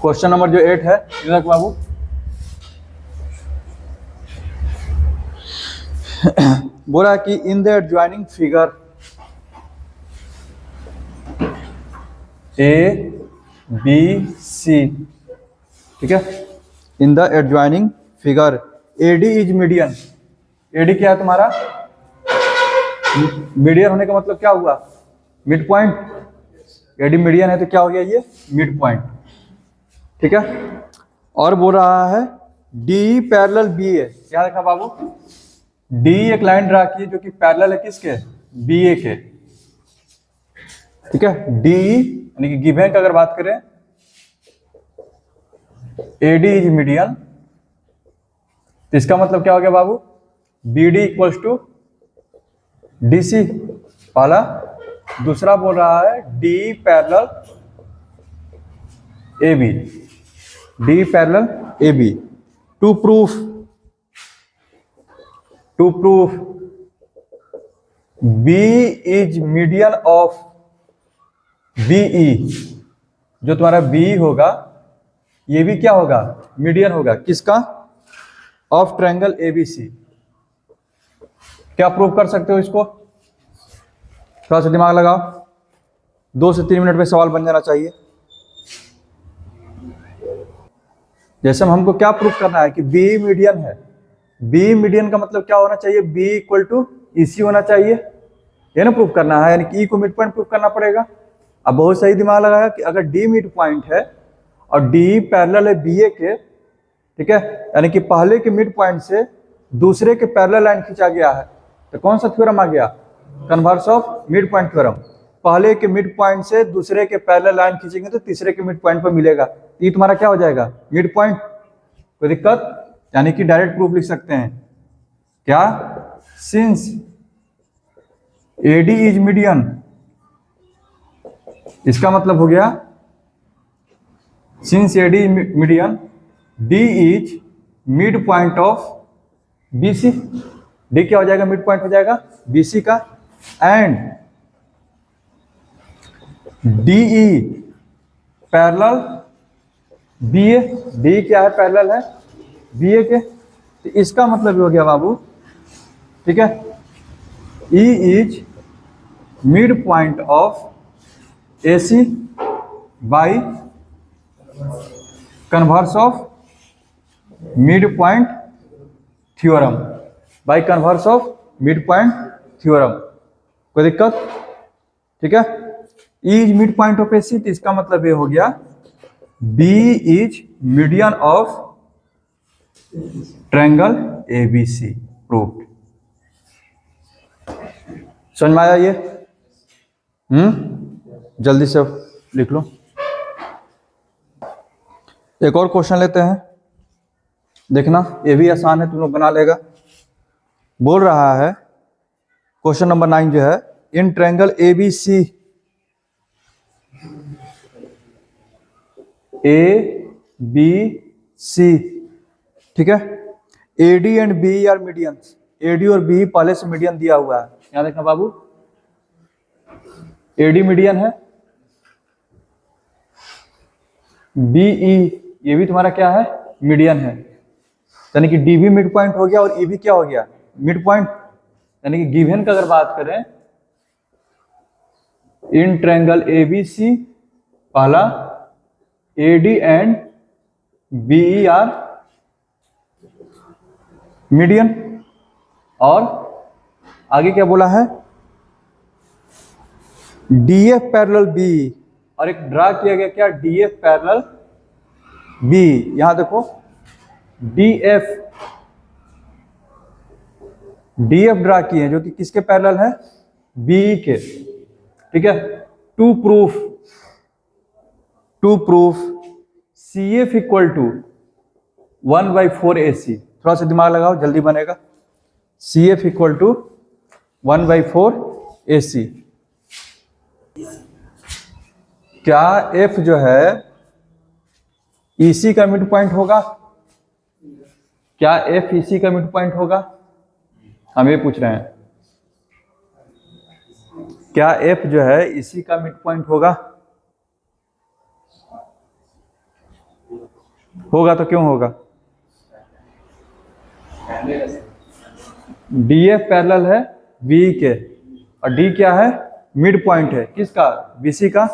Question number जो 8 है तिलक बाबू, बोला कि in the adjoining figure A B C, ठीक है, in the adjoining figure AD is median. AD क्या है तुम्हारा? मीडियन होने का मतलब क्या हुआ? Mid point. एडी मीडियन है तो क्या हो गया ये? मिड पॉइंट, ठीक है। और बोल रहा है डी पैरेलल बी ए। क्या देखा बाबू? डी एक लाइन ड्रा की जो कि पैरेलल है किसके? बी ए के, ठीक है। डी यानी कि गिवन का अगर बात करें एडी इज मीडियन, तो इसका मतलब क्या हो गया बाबू? B D equals to D C, पहला। दूसरा बोल रहा है D parallel A B, D parallel A B. To prove B is median of BE, जो तुम्हारा बी होगा ये भी क्या होगा? मीडियन होगा किसका? Of triangle ABC. क्या प्रूव कर सकते हो इसको? थोड़ा सा दिमाग लगाओ, 2 से 3 मिनट में सवाल बन जाना चाहिए। जैसे हमको क्या प्रूव करना है कि बी मीडियन है। बी मीडियन का मतलब क्या होना चाहिए? बी इक्वल टू ईसी होना चाहिए, ये ना प्रूव करना है, यानी कि ई को मिड पॉइंट प्रूव करना पड़ेगा। अब बहुत सही दिमाग लगाया कि अगर डी मिड पॉइंट है और डी पैरेलल है बी ए के, ठीक है, यानी कि पहले के मिड पॉइंट से दूसरे के पैरेलल लाइन खींचा गया है, तो कौन सा थ्योरम आ गया? Converse of mid point theorem. पहले के मिड पॉइंट से दूसरे के पैरेलल लाइन खींचेंगे तो तीसरे के मिड पॉइंट पर मिलेगा, ये तुम्हारा क्या हो जाएगा? Mid point. कोई दिक्कत? यानी कि डायरेक्ट प्रूफ लिख सकते हैं क्या? सिंस एडी इज मीडियन, इसका मतलब हो गया since AD median D is mid point of BC. D क्या हो जाएगा? मिड पॉइंट हो जाएगा बीसी का। And DE parallel BA, D क्या है? पैरेलल है बीए के, तो इसका मतलब ये हो गया बाबू, ठीक है, E is mid point of AC by converse of mid point theorem, by converse of mid point theorem. कोई दिक्कत? ठीक है। E is mid point of AC, तो इसका मतलब ये हो गया B is median of triangle ABC। Proved. समझ में आया ये? जल्दी से लिख लो। एक और क्वेश्चन लेते हैं, देखना ये भी आसान है, तुम लोग बना लेगा। बोल रहा है क्वेश्चन नंबर 9 जो है, इन ट्रायंगल ABC ABC, ठीक है, AD and BE are medians. AD और BE पहले से मीडियन दिया हुआ है, यहाँ देखना बाबू, AD मीडियन है, BE ये भी तुम्हारा क्या है? मीडियन है, यानी कि DB मिड पॉइंट हो गया और EB क्या हो गया? Mid point. यानी कि गिवन का अगर बात करें इन ट्रायंगल ABC, पहला AD and BE are median, और आगे क्या बोला है? DF पैरेलल BE, और एक ड्रा किया गया क्या? DF parallel BE। यहां देखो DF ड्रा किए हैं जो कि किसके पैरेलल है? BE के, ठीक है। To proof CF equal to 1/4 AC। थोड़ा सा दिमाग लगाओ, जल्दी बनेगा। CF equal to 1/4 AC। क्या F जो है EC का मिड पॉइंट होगा? क्या F EC का मिड पॉइंट होगा? हम ये पूछ रहे हैं, क्या F जो है EC का मिड पॉइंट होगा? होगा तो क्यों होगा? डी एफ पैरेलल है बी के, और डी क्या है? मिड पॉइंट है किसका? बीसी का।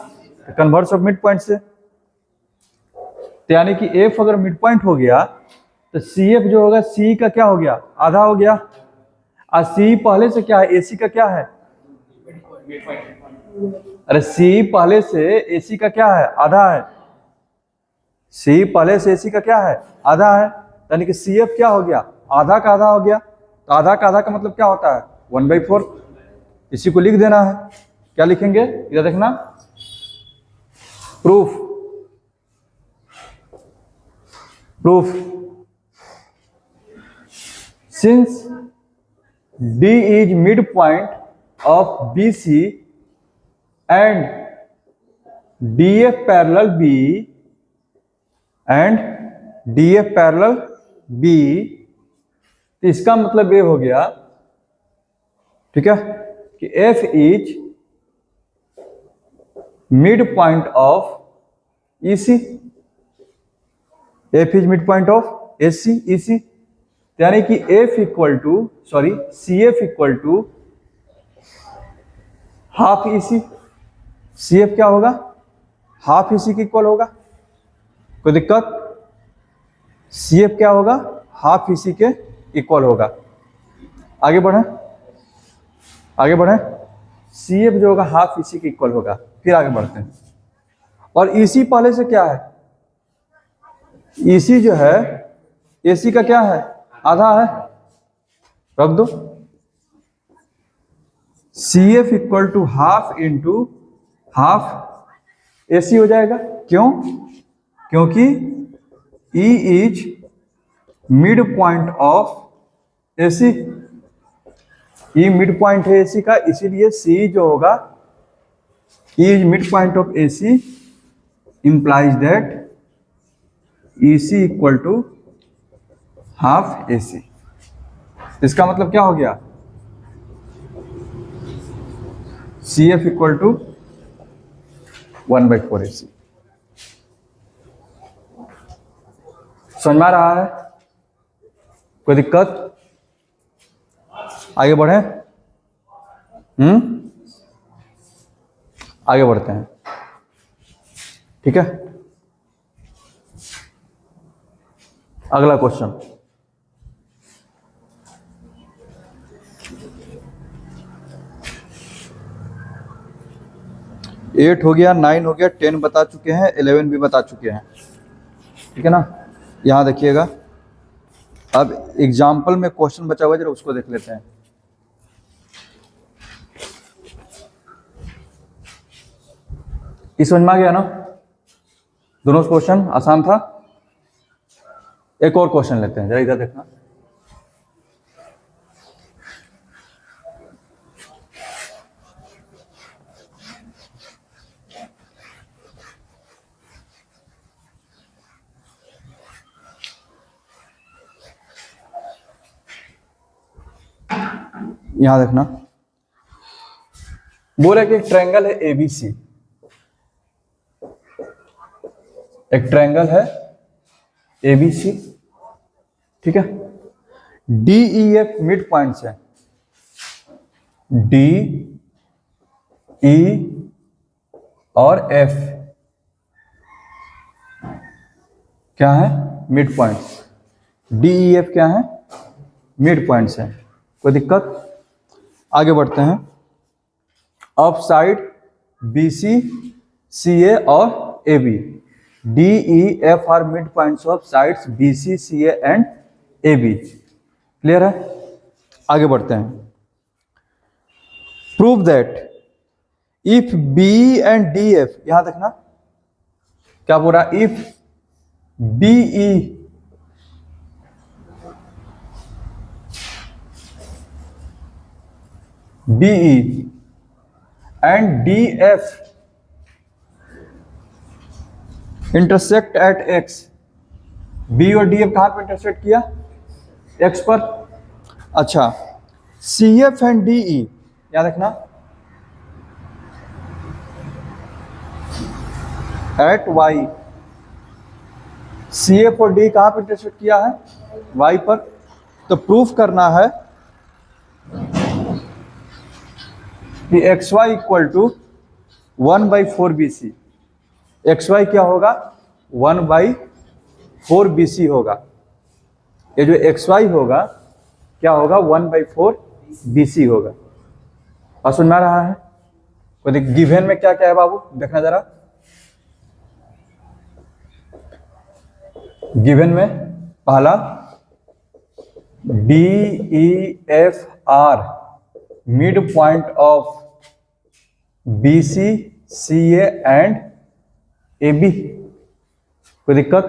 कन्वर्स ऑफ मिड पॉइंट से, तो यानी कि एफ अगर मिड पॉइंट हो गया तो सी एफ जो होगा सी का क्या हो गया? आधा हो गया। और सी पहले से क्या है? एसी का क्या है? अरे सी पहले से एसी का क्या है? आधा है। सी पहले से एसी का क्या है? आधा है। यानी कि सी एफ क्या हो गया? आधा का आधा हो गया। तो आधा का आधा का मतलब क्या होता है? 1/4। इसी को लिख देना है। क्या लिखेंगे? इधर देखना, proof. Since D is midpoint of BC and DF parallel B तो इसका मतलब ये हो गया, ठीक है, कि F is midpoint of EC, F is midpoint of AC EC, यानी कि CF equal to half EC। CF क्या होगा? हाफ EC के इक्वल होगा। कोई दिक्कत? CF क्या होगा? हाफ EC के इक्वल होगा। आगे बढ़े, CF जो होगा हाफ EC के इक्वल होगा। फिर आगे बढ़ते हैं। और EC पहले से क्या है? EC जो है AC का क्या है? आधा है। रख दो। CF equal to half into half AC हो जाएगा। क्यों? क्योंकि E is mid point of AC। E mid point है AC का, इसीलिए C जो होगा E is mid point of AC implies that EC equal to half AC। इसका मतलब क्या हो गया? CF equal to 1/4 AC। समझ में आ रहा है? कोई दिक्कत? आगे बढ़े? आगे बढ़ते हैं, ठीक है। अगला क्वेश्चन, 8 हो गया, 9 हो गया, 10 बता चुके हैं, 11 भी बता चुके हैं, ठीक है ना। यहाँ देखिएगा, अब एग्जाम्पल में क्वेश्चन बचा हुआ है, जरा उसको देख लेते हैं। समझ में आ गया ना? दोनों क्वेश्चन आसान था। एक और क्वेश्चन लेते हैं, जरा इधर देखना। यहां देखना, बोला कि एक ट्रायंगल है ABC, एक ट्रायंगल है ABC, ठीक है। DEF मिड पॉइंट्स है, DE और F क्या है? Mid points. DEF क्या है? मिड पॉइंट्स है। कोई दिक्कत? आगे बढ़ते हैं। ऑफ साइड BC, CA और AB, DEF are mid points of sides BC, CA and AB। Clear है? आगे बढ़ते हैं। Prove that if BE and DF, यहां देखना क्या बोल रहा है, if BE and DF intersect at X, B और DF कहां पर इंटरसेक्ट किया? X पर। अच्छा, CF एंड DE, याद रखना, एट Y, CF और D कहाँ पे इंटरसेक्ट किया है? Y पर। तो प्रूफ करना है कि XY equal to 1/4 BC। XY क्या होगा? 1/4 BC होगा। ये जो XY होगा क्या होगा? 1/4 BC होगा। और सुन में रहा है? तो गिवन में क्या क्या है बाबू, देखना जरा। गिवन में पहला DEFR mid point of BC CA and AB। कोई दिक्कत?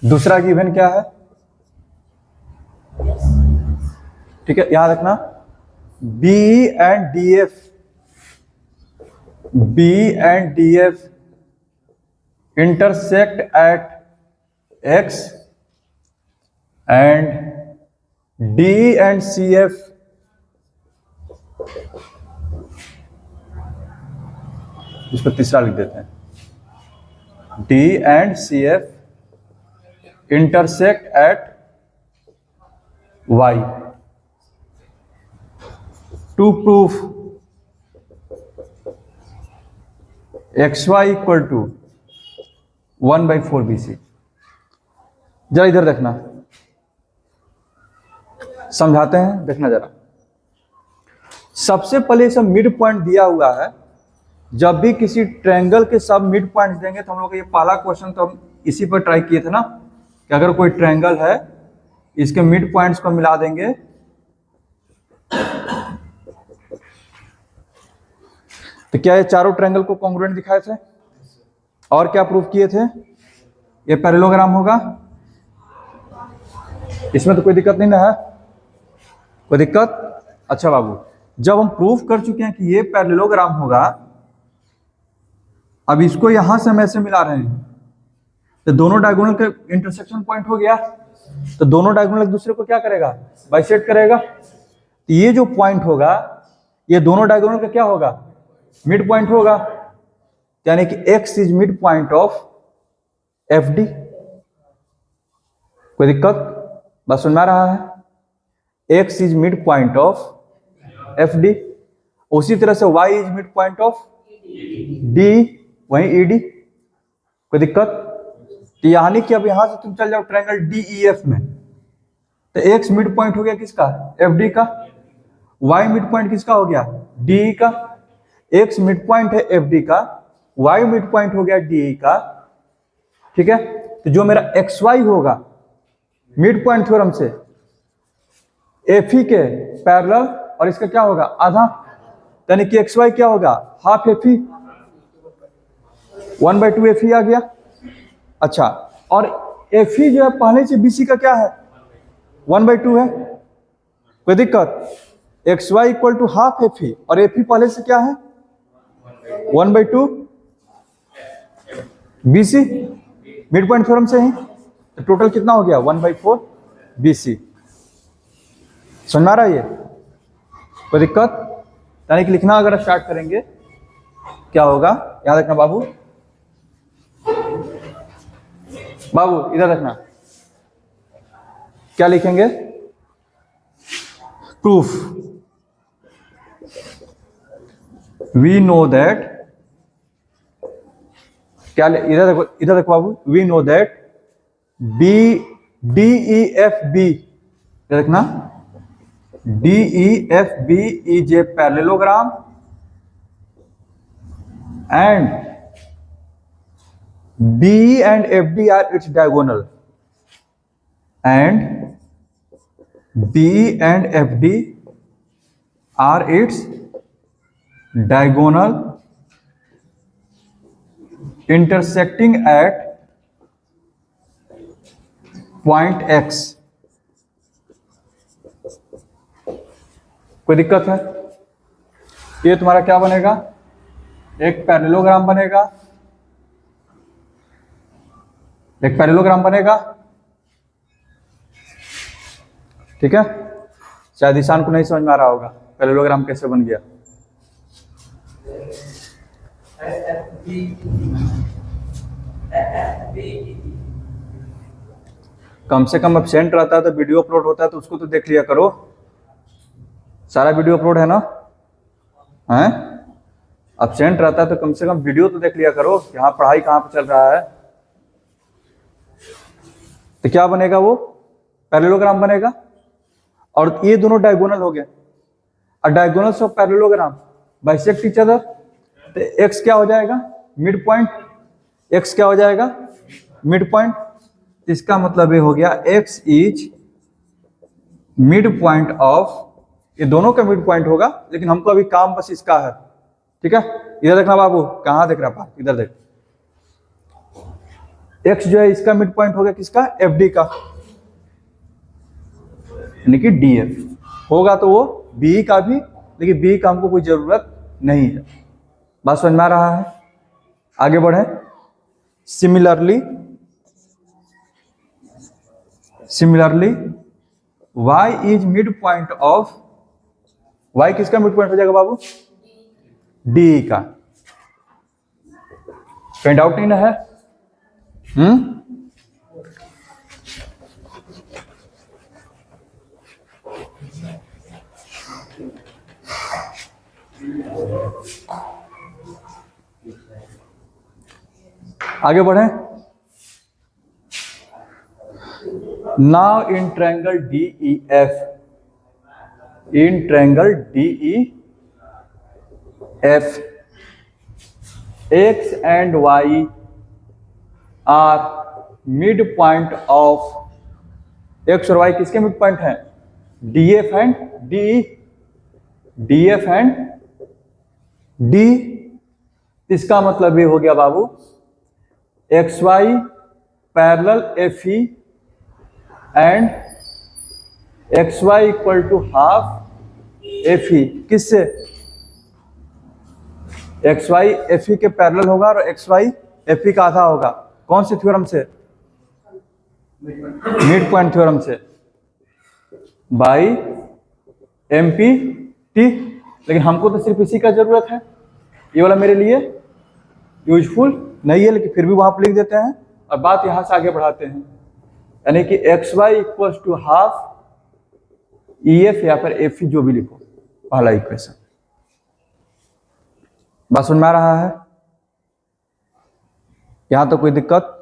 दूसरा गिवन क्या है? ठीक है, याद रखना, BE and DF intersect at X and D and CF इस पर तीसरा लिख देते हैं, D and CF intersect at Y to prove XY equal to 1/4 BC। जरा इधर देखना, समझाते हैं, देखना जरा। सबसे पहले सब मिड पॉइंट दिया हुआ है। जब भी किसी ट्रायंगल के सब मिड पॉइंट देंगे तो हम लोग का ये पहला क्वेश्चन तो हम इसी पर ट्राई किए थे ना, कि अगर कोई ट्रायंगल है इसके मिड पॉइंट्स को मिला देंगे तो क्या ये चारों ट्रायंगल को कॉन्ग्रुएंट दिखाए थे? और क्या प्रूफ किए थे? ये पैरेललोग्राम होगा। इसमें तो कोई दिक्कत नहीं ना है? कोई दिक्कत? अच्छा बाबू, जब हम प्रूफ कर चुके हैं कि ये पैरेललोग्राम होगा, अब इसको यहां से हम ऐसे मिला रहे हैं तो दोनों डायगोनल का इंटरसेक्शन पॉइंट हो गया। तो दोनों डायगोनल एक दूसरे को क्या करेगा? बाइसेक्ट करेगा। तो ये जो पॉइंट होगा ये दोनों डायगोनल का क्या होगा? मिड पॉइंट होगा। यानी कि X is mid point of FD। कोई दिक्कत? बस सुन में रहा है? X is mid point of FD। उसी तरह से Y is mid point of D, वहीं ED। कोई दिक्कत? तो यानी कि अब यहां से तुम चल जाओ ट्रायंगल DEF में, तो X मिड पॉइंट हो गया किसका? FD का। Y मिड पॉइंट किसका हो गया? DE का। X मिड पॉइंट है FD का, Y मिड पॉइंट हो गया DE का। ठीक है, तो जो मेरा XY होगा मिड पॉइंट थ्योरम से FE के पैरेलल, और इसका क्या होगा? आधा। यानी कि XY क्या होगा? हाफ FE, 1/2 FE आ गया। अच्छा, और FE जो है पहले से BC का क्या है? 1/2 है। कोई दिक्कत? XY equal to half FE और FE पहले से क्या है? 1/2 BC। मिड पॉइंट थ्योरम से ही तो टोटल कितना हो गया? 1/4 BC। समझ में आ रहा है ये? कोई दिक्कत? यानी कि लिखना अगर स्टार्ट करेंगे क्या होगा? याद रखना बाबू, बाबू इधर रखना। क्या लिखेंगे? प्रूफ वी नो दैट, क्या इधर देखो, इधर देखो बाबू, वी नो दैट DEFB, देखना, DEFB is a parallelogram and BE and FD are its diagonal, and BE and FD are its diagonal intersecting at point X। कोई दिक्कत है? ये तुम्हारा क्या बनेगा? एक पैरेललोग्राम बनेगा, एक पैरेललोग्राम बनेगा। ठीक है, शायद ईशान को नहीं समझ में आ रहा होगा पैरेललोग्राम कैसे बन गया। कम से कम एब्सेंट रहता है तो वीडियो अपलोड होता है तो उसको तो देख लिया करो। सारा वीडियो अपलोड है ना? हैं? एब्सेंट रहता है तो कम से कम वीडियो तो देख लिया करो, यहाँ पढ़ाई कहाँ पे चल रहा है। तो क्या बनेगा वो? पैरेललोग्राम बनेगा। और ये दोनों डायगोनल हो गए, और diagonals of parallelogram bisect each other. तो एक्स क्या हो जाएगा? Mid point. एक्स क्या हो जाएगा? Mid point. इसका मतलब ये हो गया x is mid point of, ये दोनों का मिड पॉइंट होगा, लेकिन हमको अभी काम बस इसका है। ठीक है, इधर देखना बाबू, कहाँ देख रहा पार्थ, इधर देख। एक्स जो है इसका मिड पॉइंट हो गया किसका? एफ डी का, यानी कि डी एफ होगा तो वो बी का भी, लेकिन बी का हमको कोई जरूरत नहीं है। बात समझ में आ रहा है? आगे बढ़े। Similarly y is mid point of, y किसका मिड पॉइंट हो जाएगा बाबू? डी का। कहीं डाउट नहीं ना है? आगे बढ़े। Now in triangle DEF, in triangle DEF x and y are mid point of, x और y किसके मिड पॉइंट हैं? DF and DE, DF and D। इसका मतलब ये हो गया बाबू XY parallel FE and XY equal to half FE। किससे? XY FE के पैरेलल होगा और XY FE का आधा होगा। कौन से थ्योरम से? मिड पॉइंट थ्योरम से, बाई MPT। लेकिन हमको तो सिर्फ इसी का जरूरत है, ये वाला मेरे लिए यूजफुल नहीं है, लेकिन फिर भी वहां पर लिख देते हैं और बात यहां से आगे बढ़ाते हैं। यानी कि XY equals to half EF या फिर FE, जो भी लिखो, पहला इक्वेशन। बात समझ में आ रहा है? यहां तक कोई दिक्कत?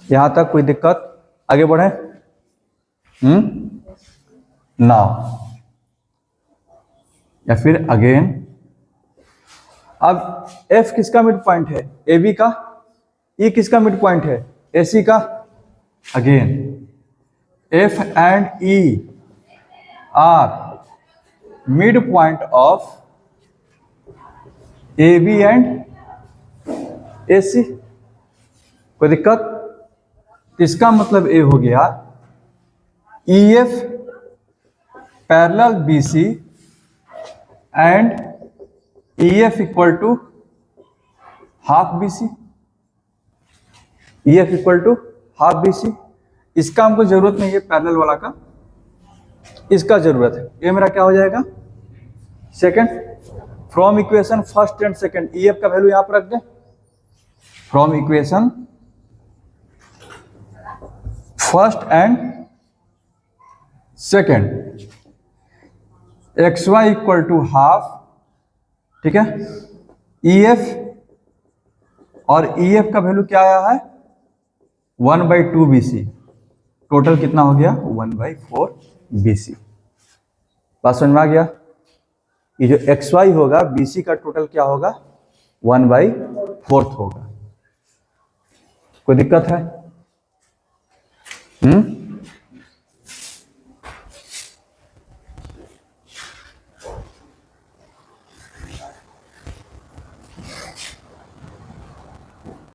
यहां तक कोई दिक्कत? आगे बढ़े। नाउ या फिर अगेन, अब F किसका मिड पॉइंट है? AB का। E किसका मिड पॉइंट है? AC का। Again F and E are mid point of AB and AC। कोई दिक्कत? इसका मतलब ये हो गया EF parallel BC and EF equal to half BC, EF equal to half BC। इसका हमको जरूरत नहीं है पैरेलल वाला का, इसका जरूरत है। ये मेरा क्या हो जाएगा? Second. From equation first and second, EF का वैल्यू यहां पर रख दे। From equation first and second, XY equal to half, ठीक है, EF, और EF का वैल्यू क्या आया है? 1/2 BC। टोटल कितना हो गया? 1/4 BC। बात समझ में आ गया? ये जो XY होगा BC का टोटल क्या होगा? 1/4 होगा। कोई दिक्कत है?